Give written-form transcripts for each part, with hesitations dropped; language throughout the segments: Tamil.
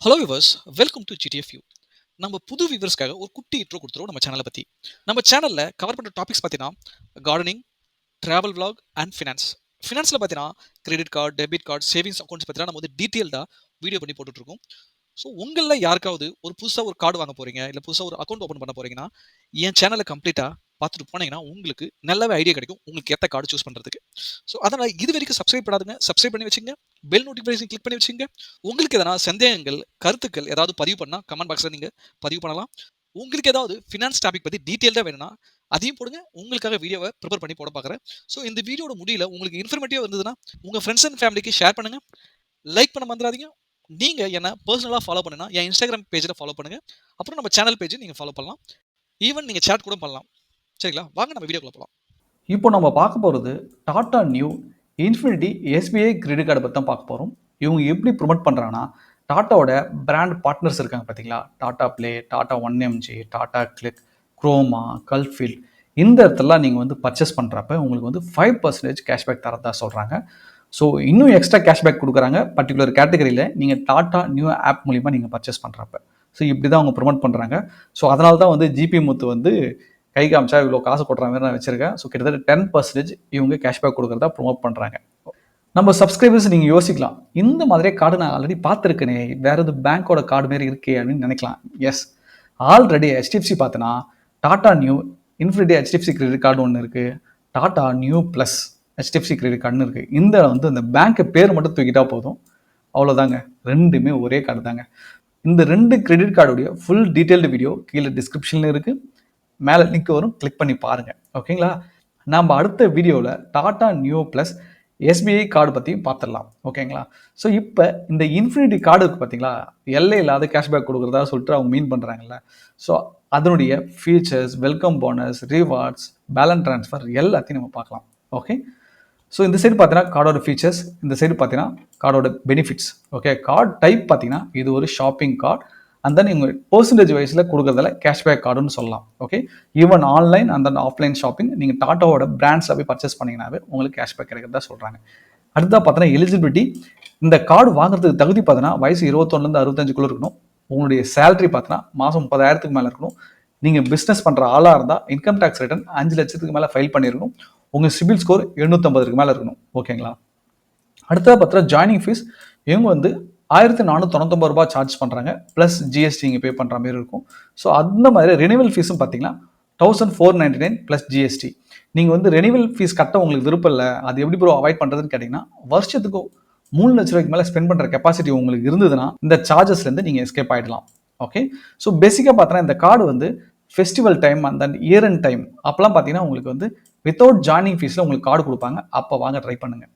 Hello viewers, welcome to GTF you. நம்ம புது வியூவர்ஸ்க்காக ஒரு குட்டி இன்ட்ரோ கொடுத்துருவோம் நம்ம சேனலை பற்றி. நம்ம சேனலில் கவர் பண்ணுற டாபிக்ஸ் பார்த்தீங்கன்னா gardening, travel vlog and finance. ஃபினான்ஸில் பார்த்தீங்கன்னா credit card, debit card, savings accounts பார்த்தீங்கன்னா நம்ம வந்து டீட்டெயில்டாக வீடியோ பண்ணி போட்டுட்ருக்கோம். ஸோ உங்களில் யாருக்காவது ஒரு புதுசாக ஒரு கார்டு வாங்க போகிறீங்க, இல்லை புதுசாக ஒரு அக்கௌண்ட் ஓப்பன் பண்ண போகிறீங்கன்னா என் சேனலை கம்ப்ளீட்டாக பார்த்துட்டு போனீங்கன்னா உங்களுக்கு நல்லாவே ஐடியா கிடைக்கும் உங்களுக்கு ஏற்ற கார்டு சூஸ் பண்ணுறதுக்கு. ஸோ அதனால் இது வரைக்கும் சப்ஸ்கிரைப் பண்ணாதுங்க, சப்ஸ்கிரைப் பண்ணி வச்சுங்க, பெல் நோட்டிஃபிகேஷன் கிளிக் பண்ணி வச்சுங்க. உங்களுக்கு எதனா சந்தேகங்கள், கருத்துக்கள் ஏதாவது பதிவு பண்ணால் கமெண்ட் பாக்ஸில் நீங்கள் பதிவு பண்ணலாம். உங்களுக்கு ஏதாவது ஃபினான்ஸ் டாபிக் பற்றி டீட்டெயில்டாக வேணும்னா அதையும் போடுங்க, உங்களுக்காக வீடியோவை ப்ரிப்பேர் பண்ணி போட பார்க்குறேன். ஸோ இந்த வீடியோட முடியல உங்களுக்கு இன்ஃபர்மேட்டிவாக இருந்ததுன்னா உங்கள் ஃப்ரெண்ட்ஸ் அண்ட் ஃபேமிலிக்கு ஷேர் பண்ணுங்கள். லைக் பண்ண மறந்துடாதீங்க. நீங்கள் என்ன பர்சனலாக ஃபாலோ பண்ணுன்னா என் இன்ஸ்டாகிராம் பேஜில் ஃபாலோ பண்ணுங்கள். அப்புறம் நம்ம சேனல் பேஜை நீங்கள் ஃபாலோ பண்ணலாம். ஈவன் நீங்கள் சேட் கூட பண்ணலாம். சரிங்களா, வாங்க நம்ம வீடியோக்குள்ள போகலாம். இப்போ நம்ம பார்க்க போகிறது Tata Neu infinity SBI credit கார்டை பற்றி தான் பார்க்க போகிறோம். இவங்க எப்படி ப்ரொமோட் பண்ணுறாங்கன்னா, டாட்டாவோட பிராண்ட் பார்ட்னர்ஸ் இருக்காங்க பார்த்தீங்களா, Tata play, Tata 1mg, Tata click, Croma, கல்ஃபீல்ட், இந்த இடத்துலலாம் நீங்கள் வந்து பர்ச்சேஸ் பண்ணுறப்ப உங்களுக்கு வந்து 5% கேஷ்பேக் தரதா சொல்கிறாங்க. ஸோ இன்னும் எக்ஸ்ட்ரா கேஷ்பேக் கொடுக்குறாங்க பர்டிகுலர் கேட்டகரியில் நீங்கள் டாடா நியூ ஆப் மூலிமா நீங்கள் பர்ச்சேஸ் பண்ணுறப்ப. ஸோ இப்படி தான் அவங்க ப்ரொமோட் பண்ணுறாங்க. ஸோ அதனால தான் வந்து ஜிபி முத்து வந்து கை காமிச்சா இவ்வளோ காசு கொடுக்குற மாதிரி நான் வச்சிருக்கேன். ஸோ கிட்டத்தட்ட 10% இவங்க கேஷ்பேக் கொடுக்குறதா ப்ரொமோட் பண்ணுறாங்க. நம்ம சப்ஸ்கிரைபர்ஸ் நீங்கள் யோசிக்கலாம், இந்த மாதிரியே கார்டு நான் ஆல்ரெடி பார்த்துருக்கேனே, வேற எது பேங்க்கோட கார்டு மாரி இருக்கே அப்படின்னு நினைக்கலாம். எஸ், ஆல்ரெடி ஹெச்டிஎஃப்சி பார்த்தனா Tata Neu Infinity HDFC credit card ஒன்று இருக்குது, Tata Neu plus HDFC credit கார்டுன்னு இருக்குது. இந்த வந்து இந்த பேங்க்கு பேர் மட்டும் தூக்கிட்டா போதும், அவ்வளோதாங்க. ரெண்டுமே ஒரே கார்டு தாங்க. இந்த 2 கிரெடிட் கார்டுடைய ஃபுல் டீட்டெயில்டு வீடியோ கீழே டிஸ்கிரிப்ஷனில் இருக்குது, மேலே லிங்க் வரும், கிளிக் பண்ணி பாருங்கள். ஓகேங்களா, நம்ம அடுத்த வீடியோவில் Tata Neu plus SBI card பற்றியும் பார்த்துடலாம். ஓகேங்களா, ஸோ இப்போ இந்த இன்ஃபினிட்டி கார்டு இருக்குது பார்த்தீங்களா, எல்லை இல்லாத கேஷ்பேக் கொடுக்குறதா சொல்லிட்டு அவங்க மீன் பண்ணுறாங்கல்ல. ஸோ அதனுடைய features, welcome bonus, rewards, balance transfer எல்லாத்தையும் நம்ம பார்க்கலாம். ஓகே, ஸோ இந்த சைடு பார்த்தீங்கன்னா கார்டோட ஃபீச்சர்ஸ், இந்த சைடு பார்த்தீங்கன்னா கார்டோட பெனிஃபிட்ஸ். ஓகே, கார்டு டைப் பார்த்தீங்கன்னா இது ஒரு ஷாப்பிங் கார்டு, அண்ட் தென் நீங்கள் பர்சன்டேஜ் வைஸில் கொடுக்குறதுல கேஷ்பேக் கார்டுன்னு சொல்லலாம். Okay, even online and then offline shopping நீங்கள் டாட்டாவோட பிராண்ட்ஸில் போய் பர்ச்சேஸ் பண்ணிங்கனாவே உங்களுக்கு கேஷ்பேக் கிடைக்கிறதா சொல்கிறாங்க. அடுத்ததாக பார்த்தீங்கன்னா எலிஜிபிலிட்டி, இந்த கார்டு வாங்குறதுக்கு தகுதி பார்த்தீங்கன்னா வயசு 21லேருந்து 65 இருக்கணும். உங்களுடைய சேலரி பார்த்தீங்கன்னா மாதம் 30,000 மேலே இருக்கணும். நீங்கள் பிஸ்னஸ் பண்ணுற ஆளாக இருந்தால் இன்கம் டேக்ஸ் ரிட்டர்ன் 5 லட்சத்துக்கு மேலே ஃபைல் பண்ணியிருக்கணும். உங்கள் சிபில் ஸ்கோர் 750 மேலே இருக்கணும். ஓகேங்களா, அடுத்ததாக பார்த்தா ஜாயினிங் ஃபீஸ் இவங்க வந்து 1499 ரூபாய் சார்ஜ் பண்ணுறாங்க, ப்ளஸ் ஜிஎஸ்டி இங்கே பே பண்ணுற மாதிரி இருக்கும். ஸோ அந்த மாதிரி ரெனிவல் ஃபீஸும் பார்த்தீங்கன்னா 1499 ப்ளஸ் ஜிஎஸ்டி. நீங்கள் வந்து ரெனிவல் ஃபீஸ் கட்ட உங்களுக்கு விருப்பம் இல்லை, அது எப்படி ப்ரோ அவாய்ட் பண்ணுறதுன்னு கேட்டிங்கன்னா, வருஷத்துக்கு 3 லட்ச ரூபாய்க்கு மேலே ஸ்பெண்ட் பண்ணுற கெப்பாசிட்டி உங்களுக்கு இருந்ததுன்னா இந்த சார்ஜஸ்லேருந்து நீங்கள் எஸ்கேப் ஆகிடலாம். ஓகே, ஸோ பேசிக்காக பார்த்தோன்னா இந்த கார்டு வந்து festival time and then year and time அப்போலாம் பார்த்தீங்கன்னா உங்களுக்கு வந்து வித்தவுட் ஜாயினிங் ஃபீஸில் உங்களுக்கு கார்டு கொடுப்பாங்க, அப்போ வாங்க ட்ரை பண்ணுங்கள்.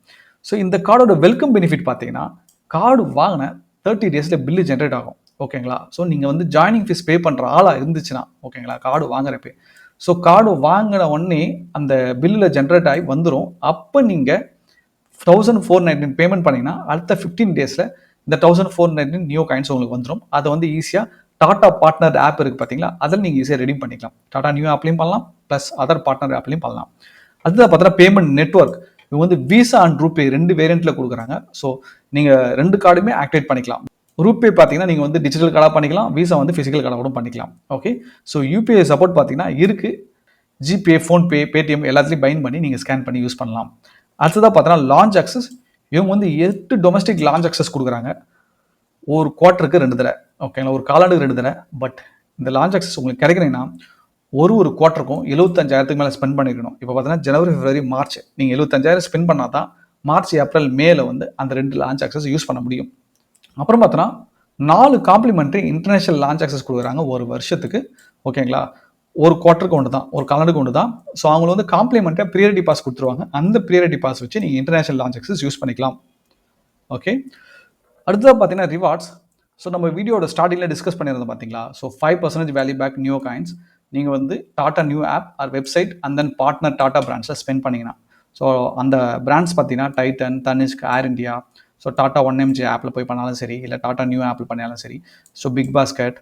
ஸோ இந்த கார்டோட வெல்கம் பெனிஃபிட் பார்த்தீங்கன்னா, கார்டு வாங்கின 30 டேஸில் பில்லு ஜென்ரேட் ஆகும். ஓகேங்களா, ஸோ நீங்கள் வந்து ஜாயினிங் ஃபீஸ் பே பண்ணுற ஆளாக இருந்துச்சுன்னா, ஓகேங்களா, கார்டு வாங்குறப்ப ஸோ கார்டு வாங்கின உடனே அந்த பில்லில் ஜென்ரேட் ஆகி வந்துடும். அப்போ நீங்கள் 1499 பேமெண்ட் பண்ணிங்கன்னா அடுத்த 15 டேஸில் இந்த 1499 நியூ காயின்ஸ் உங்களுக்கு வந்துடும். அதை வந்து ஈஸியாக டாடா பார்ட்னர் ஆப் இருக்குது பார்த்தீங்களா, அதில் நீங்கள் ஈஸியாக ரெடீம் பண்ணிக்கலாம். டாடா நியூ ஆப்லையும் பண்ணலாம், ப்ளஸ் அதர் பார்ட்னர் ஆப்லையும் பண்ணலாம். அதுதான் பார்த்தீங்கன்னா பேமெண்ட் நெட்வொர்க் இவங்க வந்து விசா அண்ட் ரூபே 2 வேரியண்ட்டில் கொடுக்குறாங்க. ஸோ நீங்கள் 2 கார்டுமே ஆக்டிவேட் பண்ணிக்கலாம். ரூபே பார்த்தீங்கன்னா நீங்கள் வந்து டிஜிட்டல் கார்டாக பண்ணிக்கலாம், விசா வந்து ஃபிசிக்கல் கார்டாக கூட பண்ணிக்கலாம். ஓகே, ஸோ யூபிஐ சப்போர்ட் பார்த்தீங்கன்னா இருக்குது, ஜிபே, ஃபோன்பே, பேடிஎம் எல்லாத்துலேயும் பைண்ட் பண்ணி நீங்கள் ஸ்கேன் பண்ணி யூஸ் பண்ணலாம். அடுத்ததாக பார்த்தீங்கன்னா லான்ச் அக்சஸ், இவங்க வந்து 8 டொமஸ்டிக் லான்ச் அக்சஸ் கொடுக்குறாங்க, ஒரு குவார்ட்டருக்கு 2 தடவை. ஓகேங்களா, ஒரு காலாண்டுக்கு 2 தடவை. பட் இந்த லான்ச் அக்சஸ் உங்களுக்கு கிடைக்கணும்னா ஒரு குவார்ட்டருக்கும் 75,000 மேலே ஸ்பெண்ட் பண்ணிக்கணும். இப்போ பார்த்தீங்கன்னா ஜனவரி, பிப்ரவரி, மார்ச் நீங்கள் 75,000 ஸ்பெண்ட் பண்ணால் தான் மார்ச், ஏப்ரல், மேல வந்து அந்த 2 லான்ச் அக்சஸ் யூஸ் பண்ண முடியும். அப்புறம் பார்த்தோன்னா 4 காம்ப்ளிமெண்ட்ரி இன்டர்நேஷனல் லான்ச் அக்சஸ் கொடுக்குறாங்க ஒரு வருஷத்துக்கு. ஓகேங்களா, ஒரு குவார்ட்டருக்கு ஒன்று தான், ஒரு காலாண்டுக்கு ஒன்று தான். ஸோ அவங்க வந்து காம்ப்ளிமெண்ட்டாக ப்ரியாரிட்டி பாஸ் கொடுத்துருவாங்க. அந்த ப்ரியாரிட்டி பாஸ் வச்சு நீங்கள் இன்டர்நேஷனல் லான்ச் அக்சஸ் யூஸ் பண்ணிக்கலாம். ஓகே, அடுத்ததாக பார்த்தீங்கன்னா ரிவார்ட்ஸ். ஸோ நம்ம வீடியோட ஸ்டார்டிங்கில் டிஸ்கஸ் பண்ணியிருந்தோம் பார்த்தீங்களா. So 5% value back Neu coins நீங்கள் வந்து Tata Neu app or website and then partner Tata பிராண்ட்ஸில் ஸ்பெண்ட் பண்ணிங்கன்னா, ஸோ அந்த பிராண்ட்ஸ் பார்த்தீங்கன்னா Titan, Tanishq, Air India, so Tata 1mg ஆப்பில் போய் பண்ணாலும் சரி, இல்லை டாடா நியூ ஆப்பில் பண்ணாலும் சரி, so BigBasket,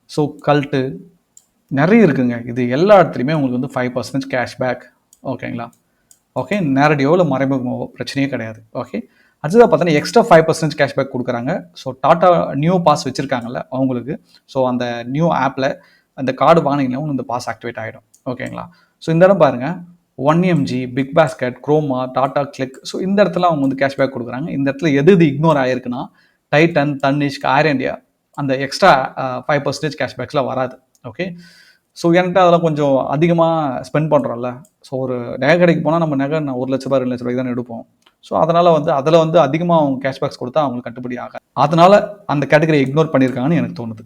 so cult, நிறைய இருக்குங்க. இது எல்லா இடத்துலையுமே உங்களுக்கு வந்து 5% கேஷ்பேக். ஓகேங்களா, ஓகே, நேரடியோ இல்லை மறைமுகமோ பிரச்சனையே கிடையாது. ஓகே, அடுத்ததாக பார்த்தீங்கன்னா எக்ஸ்ட்ரா 5% கேஷ்பேக் கொடுக்குறாங்க. ஸோ டாடா நியூ பாஸ் வச்சுருக்காங்கல்ல அவங்களுக்கு. ஸோ அந்த நியூ ஆப்பில் அந்த கார்டு வாங்கினீங்கன்னா உங்களுக்கு இந்த பாஸ் ஆக்டிவேட் ஆகிடும். ஓகேங்களா? ஸோ இந்த இடம் பாருங்கள், 1MG, BigBasket, Croma, Tata Cliq. So இந்த இடத்துல அவங்க வந்து கேஷ்பேக் கொடுக்குறாங்க. இந்த இடத்துல எது இக்னோர் ஆகிருக்குன்னா டைட்டன், தனிஷ்க், ஏர் இண்டியா அந்த எக்ஸ்ட்ரா 5% கேஷ்பேக்ஸில் வராது. ஓகே. ஸோ என்கிட்ட அதெல்லாம் கொஞ்சம் அதிகமாக ஸ்பெண்ட் பண்ணுறோம்ல. ஸோ ஒரு நகை கடைக்கு போனால் நம்ம நகை ₹1,00,000 ₹2,00,000 தானே எடுப்போம். ஸோ அதனால் வந்து அதில் வந்து அதிகமாக அவங்க கேஷ்பேக்ஸ் கொடுத்தா அவங்களுக்கு கட்டுப்படி ஆகாது. அதனால் அந்த கேட்டகரியை இக்னோர் பண்ணியிருக்காங்கன்னு எனக்கு தோணுது.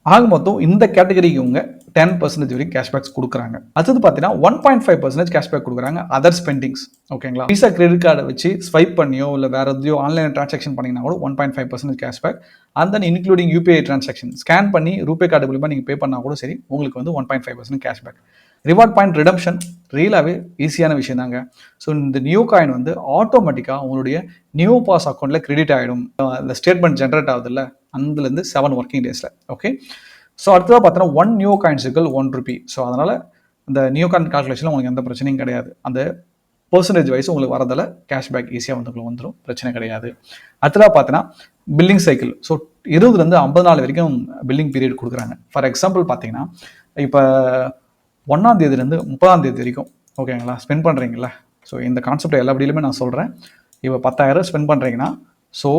ஆக மொத்தம் இந்த கேட்டகரிக்கு இவங்க 10% வரைக்கும் கேஷ்பேக்ஸ் கொடுக்குறாங்க. அடுத்தது பார்த்தீங்கன்னா 1.5% கேஷ்பேக் கொடுக்குறாங்க அதர் ஸ்பெண்டிங்ஸ். ஓகேங்களா? விசா கிரெடிட் கார்டை வச்சு ஸ்வைப் பண்ணியோ இல்லை வேறு எதையோ ஆன்லைன் டிரான்சாக்ஷன் பண்ணிங்கன்னா கூட 1.5% cashback. And then including UPI transaction scan பண்ணி ரூபே கார்டு மூலிமா நீங்கள் பே பண்ணால் கூட சரி உங்களுக்கு வந்து 1.5% கேஷ்பேக். ரிவார்ட் பாயிண்ட் ரிடம்ஷன் ரியலாகவே ஈஸியான விஷயம் தாங்க. ஸோ இந்த நியூ காயின் வந்து ஆட்டோமேட்டிக்காக உங்களுடைய நியூ பாஸ் அக்கௌண்ட்டில் கிரெடிட் ஆகிடும். இந்த ஸ்டேட்மெண்ட் ஜென்ரேட் ஆகுதுல்ல அதுலேருந்து 7 ஒர்க்கிங் டேஸில். ஓகே. ஸோ அடுத்ததாக பார்த்தீங்கன்னா 1 நியூ காயின்ஸுக்கு ₹1. ஸோ அதனால் இந்த நியூ காயின் கால்குலேஷனில் உங்களுக்கு எந்த பிரச்சனையும் கிடையாது. அந்த பர்சன்டேஜ் வைஸ் உங்களுக்கு வரதில் கேஷ்பேக் ஈஸியாக வந்து உங்களுக்கு வந்துடும், பிரச்சனை கிடையாது. அடுத்ததாக பார்த்தீங்கன்னா பில்லிங் சைக்கிள். ஸோ 20லேருந்து 50 நாள் வரைக்கும் பில்லிங் பீரியட் கொடுக்குறாங்க. ஃபார் எக்ஸாம்பிள் பார்த்தீங்கன்னா இப்போ 1ஆம் தேதியிலேருந்து 30ஆம் தேதி வரைக்கும் ஓகேங்களா ஸ்பெண்ட் பண்ணுறீங்களா. ஸோ இந்த கான்செப்ட் எல்லா வீடியோலையுமே நான் சொல்கிறேன். இப்போ 10,000 ஸ்பெண்ட் பண்ணுறீங்கன்னா ஸோ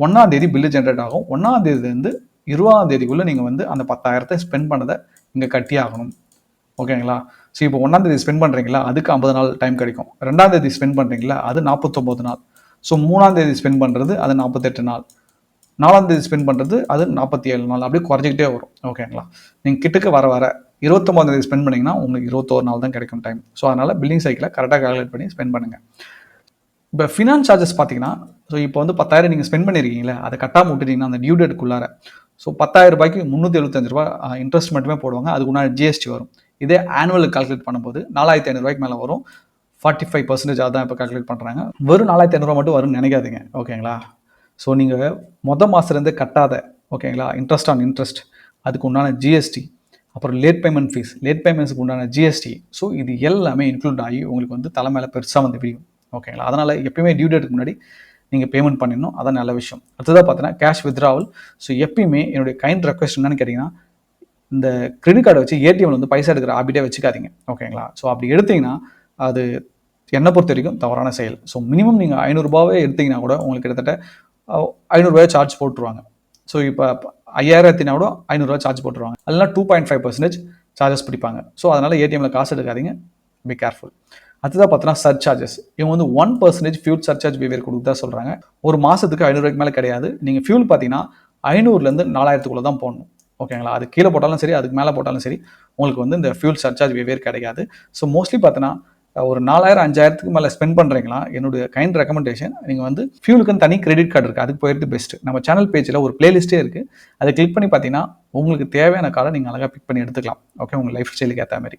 1ஆம் தேதி பில்லு ஜென்ரேட் ஆகும். 1ஆம் தேதியிலேருந்து 20ஆம் தேதிக்குள்ளே நீங்கள் வந்து அந்த 10,000 ஸ்பெண்ட் பண்ணதை இங்கே கட்டி ஆகணும். ஓகேங்களா? ஸோ இப்போ 1ஆம் தேதி ஸ்பெண்ட் பண்ணுறீங்களா அதுக்கு 50 நாள் டைம் கிடைக்கும். 2ஆம் தேதி ஸ்பெண்ட் பண்ணுறீங்களா அது 49 நாள். ஸோ 3ஆம் தேதி ஸ்பெண்ட் பண்ணுறது அது 48 நாள். 4ஆம் தேதி ஸ்பெண்ட் பண்ணுறது அது 47 நாள். அப்படியே குறைஞ்சிக்கிட்டே வரும். ஓகேங்களா? நீங்கள் கிட்டக்கு வர வர 29ஆம் தேதி ஸ்பெண்ட் பண்ணிங்கன்னா உங்களுக்கு 21 நாள் தான் கிடைக்கும் டைம். ஸோ அதனால் பில்லிங் சைக்கிளை கரெக்டாக கால்குலேட் பண்ணி ஸ்பெண்ட் பண்ணுங்கள். இப்போ ஃபினான்ஸ் சார்ஜஸ் பார்த்தீங்கன்னா ஸோ இப்போ வந்து 10,000 நீங்கள் ஸ்பெண்ட் பண்ணியிருக்கீங்களே அதை கட்டாமல் விட்டுட்டீங்கன்னா அந்த டியூ டேட்டுக்குள்ளார ஸோ ₹10,000 ₹375 இன்ட்ரெஸ்ட் மட்டுமே போடுவாங்க. அதுக்கு முன்னாடி ஜிஎஸ்டி வரும். இதே ஆனுவல் கால்குலேட் பண்ணும்போது ₹4,500 மேலே வரும். 45% அதான் இப்போ கால்குலேட் பண்ணுறாங்க. வெறும் ₹4,500 மட்டும் வரும்னு நினைக்காதீங்க. ஓகேங்களா? ஸோ நீங்கள் மாதத்துலேருந்து கட்டாத ஓகேங்களா இன்ட்ரெஸ்ட் ஆன் இன்ட்ரெஸ்ட் அதுக்கு உண்டான ஜிஎஸ்டி அப்புறம் லேட் பேமெண்ட் ஃபீஸ் லேட் பேமெண்ட்ஸுக்கு உண்டான ஜிஎஸ்டி ஸோ இது எல்லாமே இன்க்ளூட் ஆகி உங்களுக்கு வந்து தலை மேலே பெருசாக வந்து விடியும். ஓகேங்களா? அதனால் எப்பயுமே டியூ டேட்டுக்கு முன்னாடி நீங்கள் பேமெண்ட் பண்ணிடணும். அதான் நல்ல விஷயம். அடுத்ததாக பார்த்தீங்கன்னா கேஷ் வித்ராவல். ஸோ எப்பயுமே என்னுடைய கைண்ட் ரெக்வஸ்ட் என்னன்னு கேட்டிங்கன்னா இந்த கிரெடிட் கார்டை வச்சு ஏடிஎம்ல வந்து பைசா எடுக்கிற ஹாபிட்டே வச்சுக்காதீங்க. ஓகேங்களா? ஸோ அப்படி எடுத்தீங்கன்னா அது என்னை பொறுத்த வரைக்கும் தவறான செயல். ஸோ மினிமம் நீங்கள் ₹500 எடுத்தீங்கன்னா கூட உங்களுக்கு கிட்டத்தட்ட ₹500 சார்ஜ் போட்டுருவாங்க. ஸோ இப்போ 5,000 எடுத்தீங்கன்னா கூட ₹500 சார்ஜ் போட்டுருவாங்க. அதெல்லாம் 2.5% சார்ஜஸ் பிடிப்பாங்க. ஸோ அதனால் ஏடிஎம்ல காசு எடுக்காதீங்க. Be careful. அடுத்ததாக பார்த்தோன்னா சர்சார்ஜஸ். இவங்க வந்து 1% ஃபியூல் சர்சார்ஜ் பிஹேவியர் கொடுத்து தான் சொல்கிறாங்க. ஒரு மாதத்துக்கு ₹500 மேலே கிடையாது. நீங்கள் ஃபியூல் பார்த்தீங்கன்னா 500லேருந்து 4,000க்குள்ளே தான் போடணும். ஓகேங்களா? அது கீழே போட்டாலும் சரி அதுக்கு மேலே போட்டாலும் சரி உங்களுக்கு வந்து இந்த ஃபியூல் சர்சார்ஜ் பிஹேவியர் கிடைக்காது. ஸோ மோஸ்ட்லி பார்த்தீங்கன்னா ஒரு 4,000 5,000க்கு மேலே ஸ்பெண்ட் பண்ணுறீங்களா என்னுடைய கைண்ட் ரெக்கமெண்டேஷன் நீங்கள் வந்து ஃபியூலுக்குன்னு தனி கிரெடிட் கார்டு இருக்குது அதுக்கு போயிட்டு பெஸ்ட்டு. நம்ம சேனல் பேஜில் ஒரு பிளேலிஸ்ட்டே இருக்குது. அதை கிளிக் பண்ணி பார்த்தீங்கன்னா உங்களுக்கு தேவையான கார்டை நீங்கள் அழகாக பிக் பண்ணி எடுத்துக்கலாம். ஓகே, உங்கள் லைஃப் ஸ்டைலுக்கு ஏற்ற மாதிரி.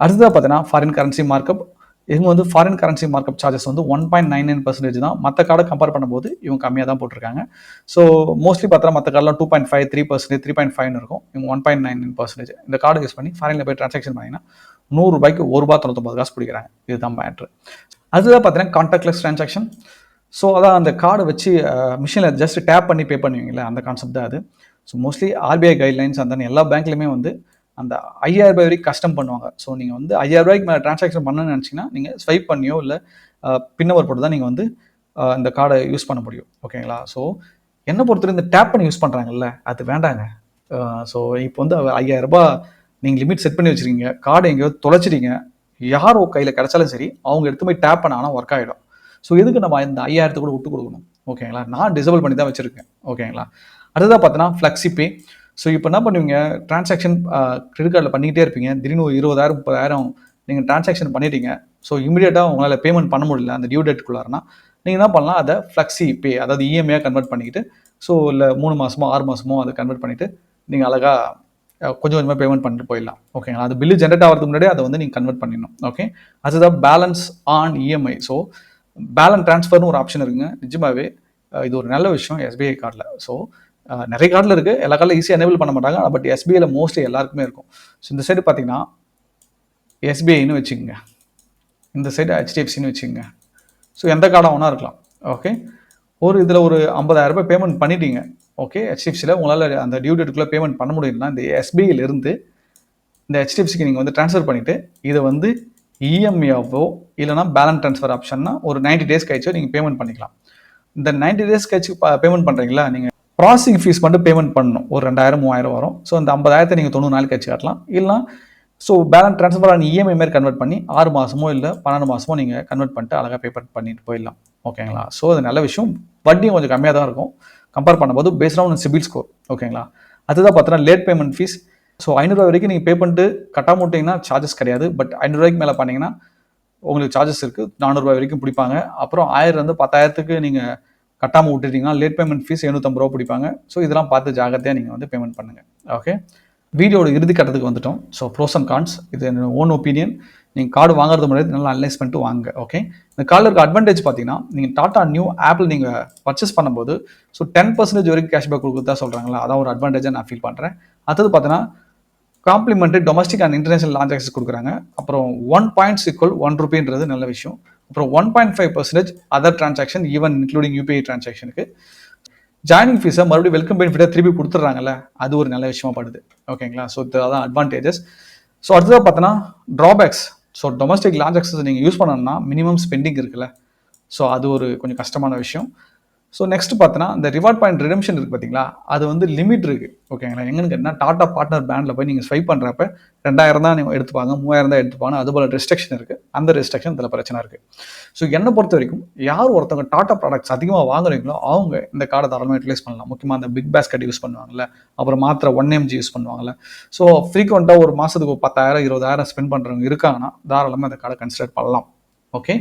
அடுத்ததாக பார்த்தீங்கன்னா ஃபாரின் கரன்சி மார்க்கப். இவங்க வந்து ஃபாரின் கரன்சி மார்க்கப் சார்ஜஸ் வந்து 1.99% தான். மற்ற கார்டை கம்பேர் பண்ணும்போது இவங்க கம்மியாக தான் போட்டிருக்காங்க. ஸோ மோஸ்ட்லி பார்த்தா மற்ற கார்டெலாம் 2.5 3% 3.5 இருக்கும். இவங்க 1.99%. இந்த கார்டு யூஸ் பண்ணி ஃபாரினில் போய் ட்ரான்சாக்ஷன் பண்ணிங்கன்னா ₹100க்கு ₹1.99 பிடிக்கிறாங்க. இதுதான் மேட்ரு. அதுதான் பார்த்தீங்கன்னா கான்டாக்ட்லெஸ் ட்ரான்சாக்ஷன். ஸோ அதான் அந்த கார்டை வச்சு மிஷினில் ஜஸ்ட் டேப் பண்ணி பே பண்ணுவீங்களே அந்த கான்செப்ட் தான் அது. ஸோ மோஸ்ட்லி ஆர்பிஐ கைட்லைன்ஸ் அந்த எல்லா பேங்க்லையுமே வந்து அந்த ₹5,000 வரைக்கும் கஸ்டம் பண்ணுவாங்க. ஸோ நீங்கள் வந்து ₹5,000 மேலே ட்ரான்சாக்ஷன் பண்ணணும்னு நினச்சிங்கன்னா நீங்கள் ஸ்வைப் பண்ணியோ இல்லை பின் நம்பர் போட்டு தான் நீங்கள் வந்து இந்த கார்டை யூஸ் பண்ண முடியும். ஓகேங்களா? ஸோ என்னை பொறுத்தவரை இந்த டேப் பண்ணி யூஸ் பண்ணுறாங்கல்ல அது வேண்டாங்க. ஸோ இப்போ வந்து ₹5,000 நீங்கள் லிமிட் செட் பண்ணி வச்சுருக்கீங்க, கார்டு எங்கேயோ தொலைச்சிட்டீங்க, யாரோ கையில் கிடச்சாலும் சரி அவங்க எடுத்து போய் டேப் பண்ணாங்கன்னா ஒர்க் ஆகிடும். ஸோ எதுக்கு நம்ம இந்த 5,000 கூட விட்டு கொடுக்கணும்? ஓகேங்களா? நான் டிசேபிள் பண்ணி தான் வச்சுருக்கேன். ஓகேங்களா? அடுத்ததாக பார்த்தீங்கன்னா ஃப்ளெக்ஸி பே. ஸோ இப்போ என்ன பண்ணுவீங்க, ட்ரான்சாக்ஷன் கிரெடிட் கார்டில் பண்ணிக்கிட்டே இருப்பீங்க. திடீர்னு ஒரு 20,000 30,000 நீங்கள் ட்ரான்சாக்ஷன் பண்ணிட்டீங்க. ஸோ இமீடியட்டாக உங்களால் பேமெண்ட் பண்ண முடியல அந்த டியூ டேட்டுக்குள்ளாரனா நீங்கள் என்ன பண்ணலாம், அதை ஃப்ளெக்ஸி பே அதாவது இஎம்ஐயாக கன்வெர்ட் பண்ணிக்கிட்டு ஸோ இல்லை 3 மாதமோ 6 மாதமோ அதை கன்வெர்ட் பண்ணிவிட்டு நீங்கள் அழகாக கொஞ்சம் கொஞ்சமாக பேமெண்ட் பண்ணிட்டு போயிடலாம். ஓகேங்களா? அது பில்லு ஜென்ரேட் ஆகிறதுக்கு முன்னாடியே அதை வந்து நீங்கள் கன்வெர்ட் பண்ணிடணும். ஓகே, அதுதான் balance on EMI. So balance ட்ரான்ஸ்ஃபர்னு ஒரு ஆப்ஷன் இருக்குங்க. நிஜமாவே இது ஒரு நல்ல விஷயம் எஸ்பிஐ கார்டில். ஸோ நிறைய கார்டில் இருக்குது, எல்லா கார்டில் ஈஸியாக எனேபிள் பண்ண மாட்டாங்க. பட் எஸ்பிஐயில் மோஸ்ட்லி எல்லாருக்குமே இருக்கும். ஸோ இந்த சைடு பார்த்தீங்கன்னா எஸ்பிஐன்னு வச்சுக்கோங்க, இந்த சைடு ஹெச்டிஎஃப்சின்னு வச்சுக்கோங்க. ஸோ எந்த கார்டாக வேணா இருக்கலாம். ஓகே. இதில் ஒரு 50,000 ரூபாய் பேமெண்ட் பண்ணிட்டீங்க. ஓகே, ஹெச்டிஎஃப்சியில் உங்களால் அந்த டியூ டேட்டுக்குள்ளே பேமெண்ட் பண்ண முடியும்னா இந்த எஸ்பிஐலேருந்து இந்த ஹெச்டிஎஃப்சிக்கு நீங்கள் வந்து ட்ரான்ஸ்ஃபர் பண்ணிவிட்டு இதை வந்து இஎம்ஐயாவோ இல்லைனா பேலன்ஸ் ட்ரான்ஸ்ஃபர் ஆப்ஷன்னா ஒரு 90 டேஸ் கழிச்சோ நீங்கள் பேமெண்ட் பண்ணிக்கலாம். இந்த 90 டேஸ் கழிச்சு பேமெண்ட் பண்ணுறீங்களா, நீங்கள் ப்ராசஸிங் ஃபீஸ் மட்டும் பேமெண்ட் பண்ணணும். ஒரு 2000 3000 வரும். ஸோ இந்த 50,000 நீங்கள் 90 நாள் கழிச்சு கட்டலாம். இல்லைனா ஸோ பேலன்ஸ் ட்ரான்ஸ்ஃபர் ஆன இஎம்ஐ மாதிரி கன்வெர்ட் பண்ணி 6 மாதமோ இல்லை 12 மாதமோ நீங்கள் கன்வெர்ட் பண்ணிட்டு அழகாக பேமெண்ட் பண்ணிட்டு போயிடலாம். ஓகேங்களா? ஸோ அது நல்ல விஷயம். வட்டியும் கொஞ்சம் கம்மியாக தான் இருக்கும் கம்பேர் பண்ணும்போது பேஸ்ட் ஆன் சிபில் ஸ்கோர். ஓகேங்களா? அதுதான் பார்த்தீங்கன்னா லேட் பேமெண்ட் ஃபீஸ். ஸோ 500 ரூபா வரைக்கும் நீங்கள் பே பண்ணிட்டு கட்டாம விட்டிங்கன்னா சார்ஜஸ் கிடையாது. பட் 500 ரூபாய்க்கு மேலே பண்ணிங்கன்னா உங்களுக்கு சார்ஜஸ் இருக்குது. 400 ரூபாய் வரைக்கும் பிடிப்பாங்க. அப்புறம் 1000 10,000க்கு நீங்கள் கட்டாமல் விட்டுட்டீங்கன்னா லேட் பேமெண்ட் ஃபீஸ் 750 ரூபா பிடிப்பாங்க. ஸோ இதெல்லாம் பார்த்து ஜாகிரதையாக நீங்கள் வந்து பேமெண்ட் பண்ணுங்கள். ஓகே, வீடியோட இறுதி கட்டத்துக்கு வந்துட்டோம். ஸோ ப்ரோஸ் அண்ட் கான்ஸ், இது என்னோட ஓன் ஒப்பீனியன். நீங்கள் கார்டு வாங்குறது முன்னாடி நல்லா அனலைஸ் பண்ணிட்டு வாங்க. ஓகே, இந்த கார்டில் இருக்க அட்வான்டேஜ் பார்த்தீங்கன்னா நீங்கள் டாடா நியூ ஆப்பில் நீங்கள் பர்ச்சேஸ் பண்ணும்போது ஸோ 10% வரைக்கும் கேஷ்பேக் கொடுக்குறதா சொல்கிறாங்களா, அதான் ஒரு அட்வான்டேஜாக நான் ஃபீல் பண்ணுறேன். அடுத்தது பார்த்தீங்கன்னா complimentary domestic and international lounge access கொடுக்குறாங்க. அப்புறம் 1 பாயிண்ட்ஸ் ஈக்குவல் 1 ரூபின்றது நல்ல விஷயம். அப்புறம் 1.5% other transaction even including UPI டிரான்சாக்ஷனுக்கு. ஜாயினிங் ஃபீஸை மறுபடியும் வெல்கம் பெனிஃபிட்டாக திருப்பி கொடுத்துட்றாங்கல்ல, அது ஒரு நல்ல விஷயமா படுது. ஓகேங்களா? ஸோ அதான் அட்வான்டேஜஸ். ஸோ அடுத்ததாக பார்த்தோன்னா drawbacks. So domestic launch access நீங்கள் யூஸ் பண்ணணும்னா மினிமம் ஸ்பெண்டிங் இருக்குல்ல, ஸோ அது ஒரு கொஞ்சம் கஷ்டமான விஷயம். ஸோ நெக்ஸ்ட் பார்த்தோன்னா இந்த ரிவார்ட் பாயிண்ட் ரிடம்ஷன் இருக்குது பார்த்தீங்களா, அது வந்து லிமிட் இருக்குது. ஓகேங்களா? எங்கன்னு கேட்டால் டாடா பார்ட்னர் பேண்டில் போய் நீங்கள் ஸ்வைப் பண்ணுறப்ப 2000 தான் நீங்கள் எடுத்துப்பாங்க, 3000 தான் எடுத்துப்பாங்க. அதுபோல் ரெஸ்ட்ரிக்ஷன் இருக்குது. அந்த ரெஸ்ட்ரிக்ஷன் இதில் பிரச்சனை இருக்குது. ஸோ என்னை பொறுத்த வரைக்கும் யார் ஒருத்தவங்க டாடா ப்ராடக்ட்ஸ் அதிகமாக வாங்குறீங்களோ அவங்க இந்த கார்டை தாராளமாக யூட்டிலைஸ் பண்ணலாம். முக்கியமாக அந்த பிக் பேஸ்கெட் யூஸ் பண்ணுவாங்கல்ல, அப்புறம் மாத்திரை 1mg யூஸ் பண்ணுவாங்கல்ல. ஸோ ஃப்ரீக்வெண்ட்டாக ஒரு மாதத்துக்கு 10,000 20,000 ஸ்பெண்ட் பண்ணுறவங்க இருக்காங்கன்னா தாராளமாக இந்த கார்டை கன்சிடர் பண்ணலாம். ஓகே,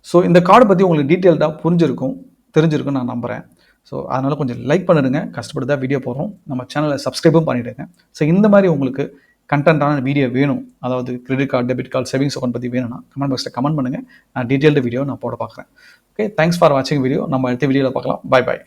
ஸோ இந்த கார்டை பற்றி உங்களுக்கு டீட்டெயில்டாக தெரிஞ்சிருக்குன்னு நான் நம்புகிறேன். ஸோ அதனால் கொஞ்சம் லைக் பண்ணிடுங்க. கஷ்டப்பட்டு தான் வீடியோ போடுறோம். நம்ம சேனலை சப்ஸ்கிரைபும் பண்ணிவிடுங்க. ஸோ இந்த மாதிரி உங்களுக்கு கண்டென்ட்டான வீடியோ வேணும், அதாவது credit card, debit card, savings account பற்றி வேணும்னா கமெண்ட் பாக்ஸில் கமெண்ட் பண்ணுங்கள். நான் டீட்டெயில்டு வீடியோ நான் போட பார்க்குறேன். ஓகே, தேங்க்ஸ் ஃபார் வாட்சிங் வீடியோ. நம்ம அடுத்த வீடியோவில் பார்க்கலாம். பை.